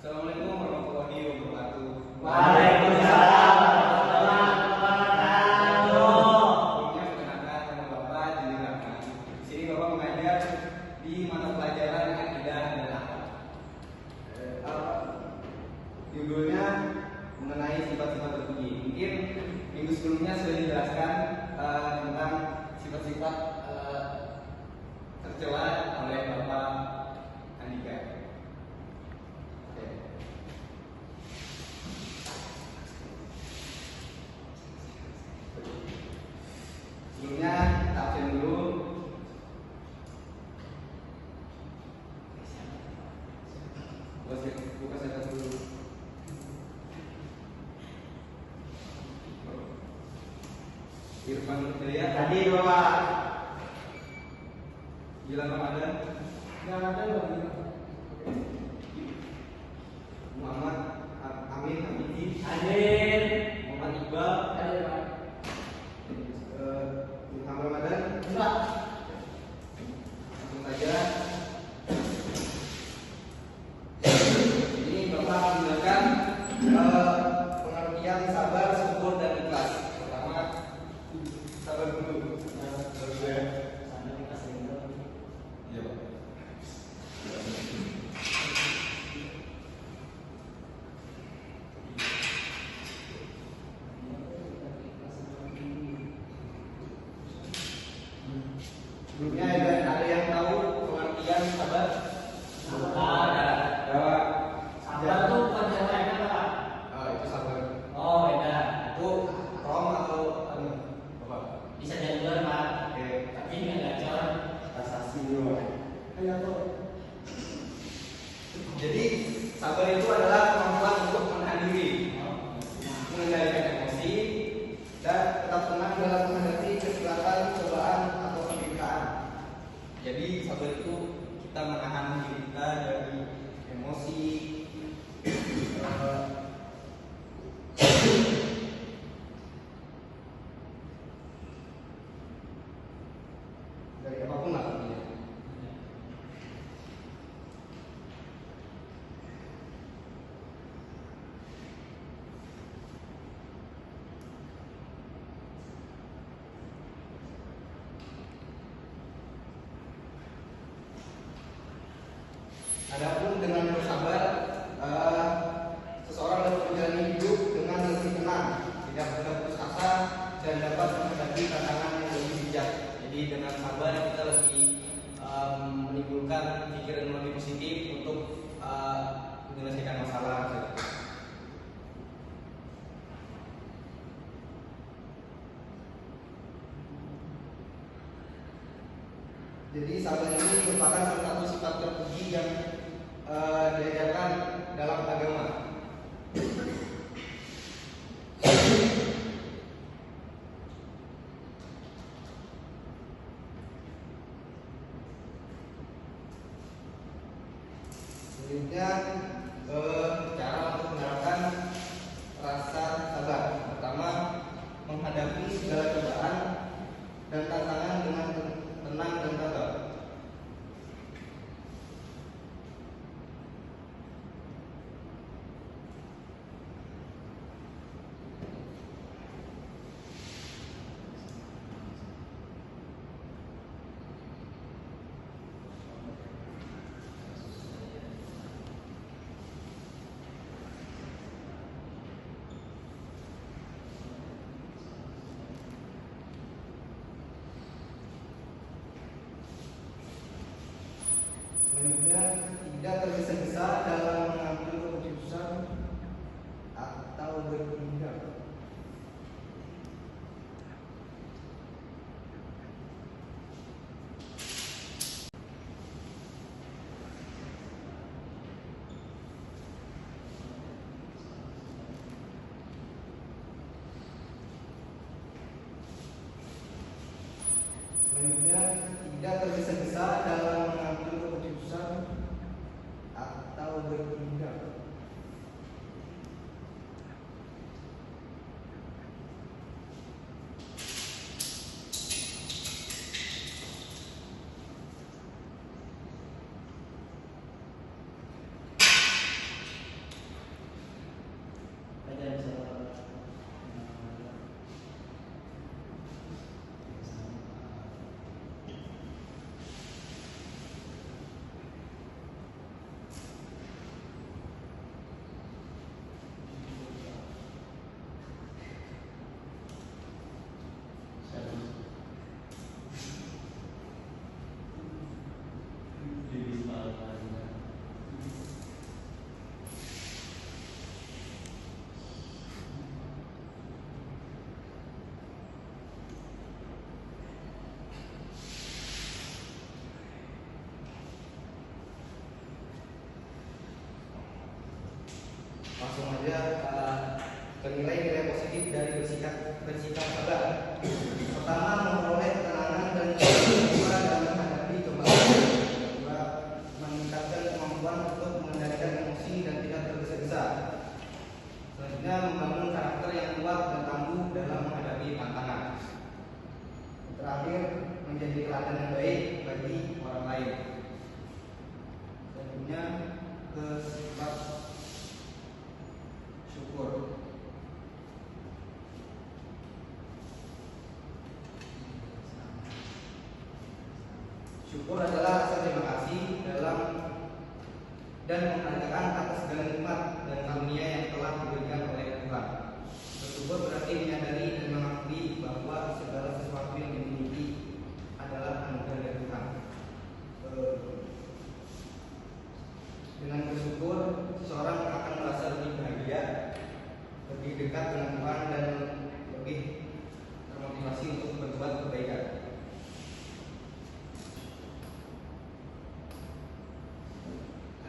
Assalamualaikum warahmatullahi wabarakatuh. Waalaikumsalam warahmatullahi wabarakatuh. Perkenalkan, nama Bapak Juli Rahman. Di sini Bapak mengajar di mata pelajaran Akidah dan Akhlak. Judulnya mengenai sifat-sifat terpuji. Mungkin minggu sebelumnya sudah dijelaskan tentang sifat-sifat tercela oleh Bapak Andika. Sebelumnya kita absen dulu. Buka saya dulu. Irfan Hidayat Tadi Bapak Gilang Ramadan, nggak ada lagi. Muhammad Amin Hamidi, Hadir. Muhammad Iqbal, Hadir Pak. Ilham Ramadan. Enggak. Langsung saja. Ini Bapak menggunakan pengertian sabar, syukur, dan ikhlas. Pertama, sabar dulu. Iya, Pak. Sebelumnya ada yang tahu pengertian sabar? Jawab. Sabar tuh bukan jalan enak Pak. Itu sabar. Oh beda. Itu rom atau anu? Bapak. Bisa jadi luar Pak. Oke. Tapi nggak gacor. Kasasi dulu. Ayo tuh. Jadi sabar itu adalah kemampuan untuk menahan diri, mengendalikan emosi, dan tetap tenang dalam menghadapi kesilapan, cobaan, atau penderitaan. Jadi sabar itu kita menahan diri kita dari emosi, dari apapun lah intinya. Adapun dengan bersabar, seseorang dapat menjalani hidup dengan lebih tenang, tidak mudah putus asa, dan dapat menghadapi tantangan yang lebih bijak. Jadi dengan sabar kita lebih menimbulkan pikiran yang lebih positif untuk menyelesaikan masalah. Jadi sabar ini merupakan salah satu sifat terpuji yang diajarkan dalam agama. Selanjutnya cara untuk menerapkan rasa sabar. Pertama, menghadapi segala cobaan dan tantangan dengan tenang dan sabar. nilai-nilai positif dari bersikap sabar. Pertama, memperoleh ketenangan dan kemampuan dalam menghadapi cobaan. Kedua, meningkatkan kemampuan untuk mengendalikan emosi dan tidak tergesa-gesa. Selanjutnya, membangun karakter yang kuat dan tangguh dalam menghadapi tantangan. Terakhir, menjadi teladan yang baik bagi orang lain. Selanjutnya ke sifat syukur. Syukur adalah rasa terima kasih dalam dan menghargai atas segala nikmat dan karunia yang telah diberikan oleh Tuhan. Bersyukur berarti menyadari dan mengakui bahwa segala sesuatu yang dimiliki adalah anugerah dari Tuhan. Dengan bersyukur, seseorang akan merasa lebih bahagia, lebih dekat dengan Tuhan, dan lebih termotivasi untuk berbuat kebaikan.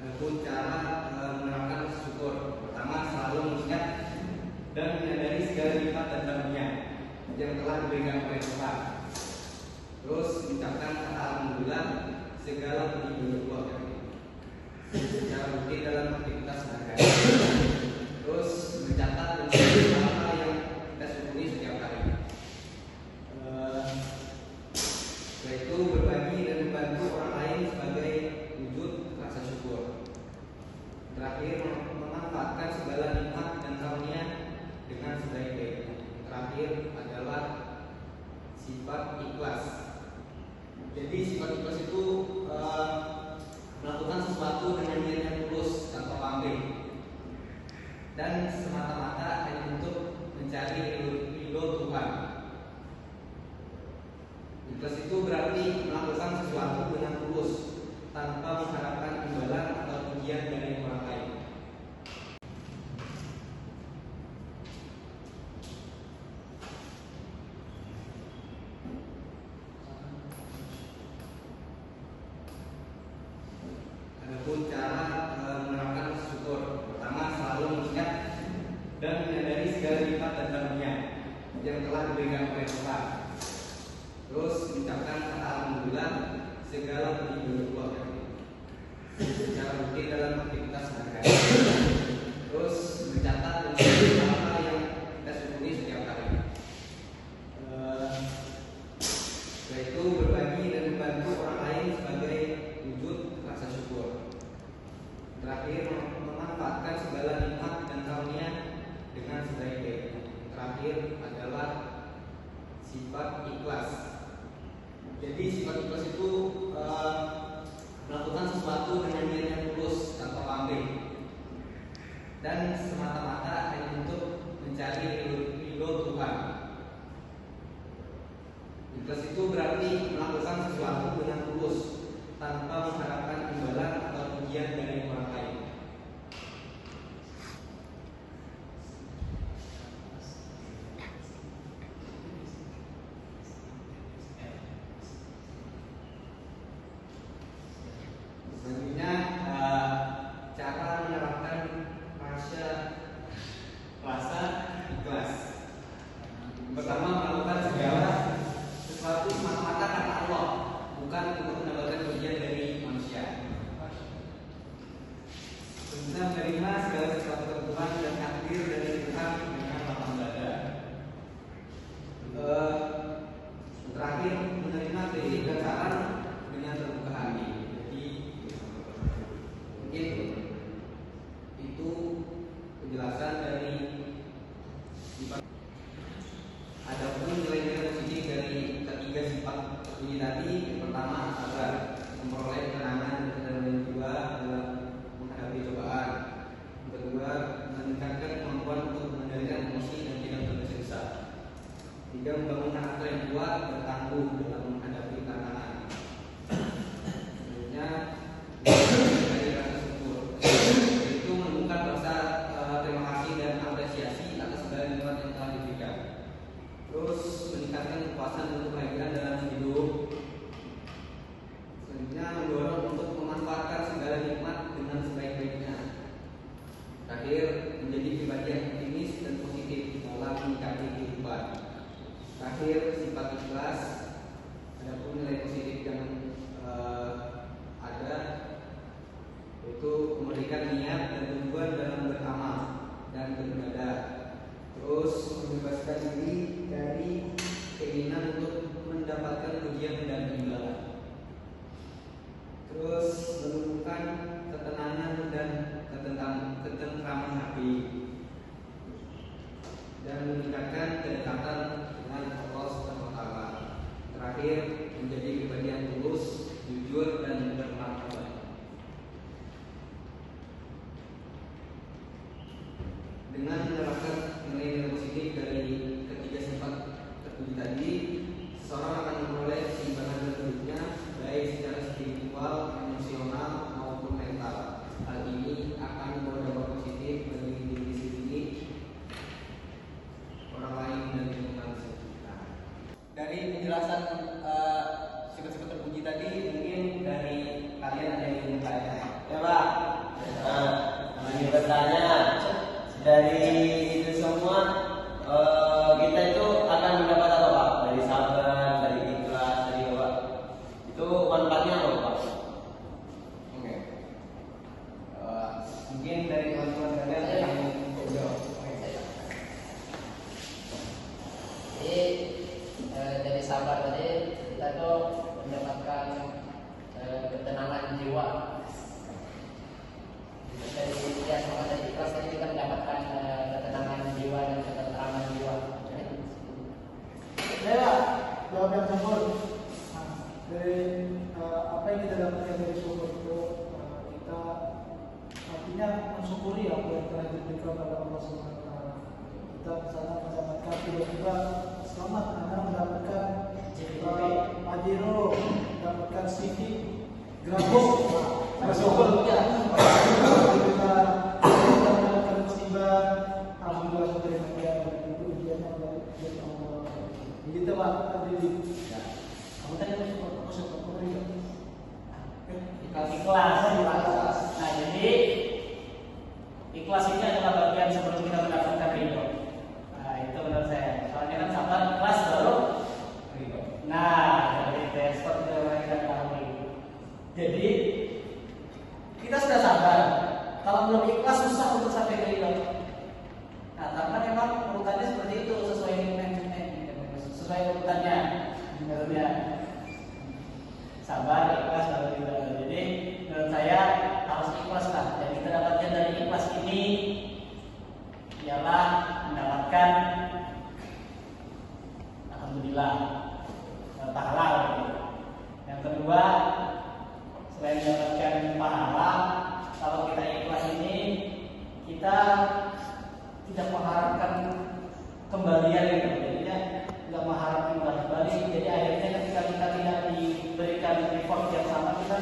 Adapun cara menerapkan syukur, pertama selalu mengingat dan menyadari segala nikmat dan karunia yang telah diberikan oleh Tuhan. Terus mengucapkan kata alhamdulillah segala puji berbuah secara rutin dalam aktivitas sehari-hari. Terus mencatat dan menulis hal yang kita syukuri setiap hari. Setelah itu berbagi dan membantu orang lain sebagai wujud rasa syukur. Terakhir, memanfaatkan segala nikmat dan karunia dengan sebaik-baiknya. Terakhir adalah sifat ikhlas. Jadi sifat ikhlas itu melakukan sesuatu dengan niat yang tulus tanpa pamrih dan semata-mata hanya untuk mencari ridho Tuhan. Ikhlas itu berarti melakukan sesuatu dengan tulus tanpa mengharapkan imbalan atau pujian dari orang lain. Adapun cara menerapkan syukur, pertama selalu mengingat dan menyadari segala nikmat dan karunia yang telah diberikan oleh Tuhan. Terus mengucapkan kata alhamdulillah segala puji berbuah secara rutin dalam aktivitas sehari-hari. Terus mencatat dan menulis hal yang kita syukuri setiap hari. Setelah itu berbagi dan membantu orang lain sebagai wujud rasa syukur. Terakhir, memanfaatkan segala nikmat dan karunia dengan sebaik-baiknya. Terakhir adalah sifat ikhlas. Jadi sifat ikhlas itu melakukan sesuatu dengan niat yang tulus tanpa pamrih dan semata-mata hanya untuk mencari ridho Tuhan. Ikhlas itu berarti melakukan sesuatu dengan tulus tanpa mengharapkan imbalan atau pujian dari orang lain. Selanjutnya cara menerapkan rasa ikhlas. Pertama, melakukan segala sesuatu semata-mata karena Allah, bukan untuk mendapatkan pujian dari manusia. Selanjutnya, menerima segala sesuatu dari Tuhan dan hadir dari Tuhan dengan lapang dada. Terakhir, menerima kritik dan saran dengan terbuka hati. Jadi mungkin itu penjelasan dari sifat. Adapun nilai-nilai positif dari ketiga sifat ini tadi, yang pertama sabar, memperoleh ketenangan dan yang kedua dalam menghadapi cobaan. Yang kedua, meningkatkan kemampuan untuk mengendalikan emosi dan tidak tergesa-gesa. Tiga, membangun karakter yang kuat dan tangguh dalam menghadapi tantangan. Selanjutnya, dari rasa syukur, yaitu menunjukkan rasa terima kasih dan apresiasi atas segala nikmat yang telah diberikan. Terus meningkatkan kepuasan dan kebahagiaan dalam hidup. Selanjutnya, mendorong untuk memanfaatkan segala nikmat dengan sebaik-baiknya. Terakhir, menjadi pribadi Dengan menerapkan nilai-nilai positif dari ketiga sifat terpuji tadi, seseorang akan memperoleh keseimbangan dalam hidupnya, baik secara spiritual, emosional, maupun mental. Hal ini akan membawa dampak positif bagi diri sendiri, orang lain, dan lingkungan sekitar. Dari penjelasan sifat-sifat terpuji tadi, mungkin dari kalian ada yang ingin bertanya. Ya Pak. Ingin bertanya, dari itu semua kita itu akan mendapat apa Pak? Dari sabar, dari ikhlas, dari apa? Itu manfaatnya apa Pak? Oke. Mungkin dari teman-teman kalian ada yang mau jawab. Jadi dari sabar tadi kita tuh mendapatkan ketenangan jiwa. Dari sama dari ikhlas tadi kita mendapatkan ketenangan jiwa dan ketenangan jiwa. Ya, jawab yang sempurna. Nah, dari apa yang kita dapatkan dari syukur itu kita artinya mensyukuri apa yang telah diberikan oleh Allah Subhanahu Wa Taala. Kita misalnya mendapatkan tiba-tiba selamat karena mendapatkan Pajero, mendapatkan CV gratis. Bersyukur ya. Kita mendapatkan musibah, alhamdulillah sudah demikian. Itu ujiannya dari Allah. Begitu Pak tadi. Kamu tadi aku syukur ya. Ikhlas. Nah, jadi ikhlas ini adalah bagian sebelum kita mendapatkan ridho. Nah, itu menurut saya. Soalnya kan sabar, ikhlas baru ridho. Nah, dari seperti yang kita ketahui. Jadi kita sudah sabar. Kalau belum ikhlas susah untuk sampai ke ridho. Nah, karena memang urutannya seperti itu sesuai urutannya. Menurutnya sabar, ikhlas, baru ridho. Jadi menurut saya harus ikhlas lah. Dan kita dapatkan dari ikhlas ini ialah mendapatkan alhamdulillah pahala. Yang kedua, selain mendapatkan pahala, kalau kita ikhlas ini kita tidak mengharapkan kembalian gitu. Jadinya tidak mengharapkan kembali. Jadi akhirnya ketika kita tidak diberikan reward yang sama, kita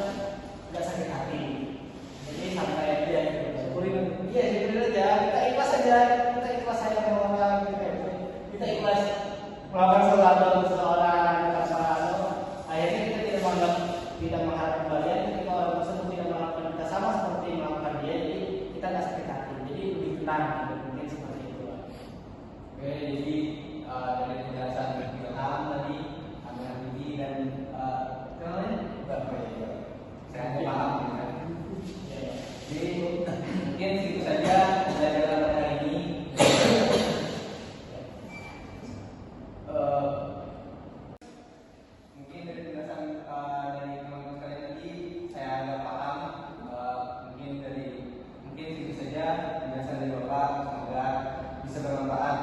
tidak sakit hati. Jadi santai aja gitu. Syukurin. Iya, syukurin aja. Kita ikhlas aja. Kita ikhlas sayang sama orang gitu. Kita ikhlas melakukan sesuatu untuk seseorang akhirnya kita tidak mengharap kembalian. Ketika orang tersebut tidak melakukan kita sama seperti melakukan dia, jadi kita tidak sakit hati. Jadi lebih tenang gitu. Mungkin seperti itu. Oke, jadi dari penjelasan Ilham tadi, Amir Habibie dan kenalnya Bapak ya. Saya nggak paham kan. Jadi mungkin itu saja pembelajaran hari ini. Mungkin dari penjelasan dari teman-teman sekalian tadi saya agak paham. Mungkin itu saja penjelasan dari Bapak. Semoga bisa bermanfaat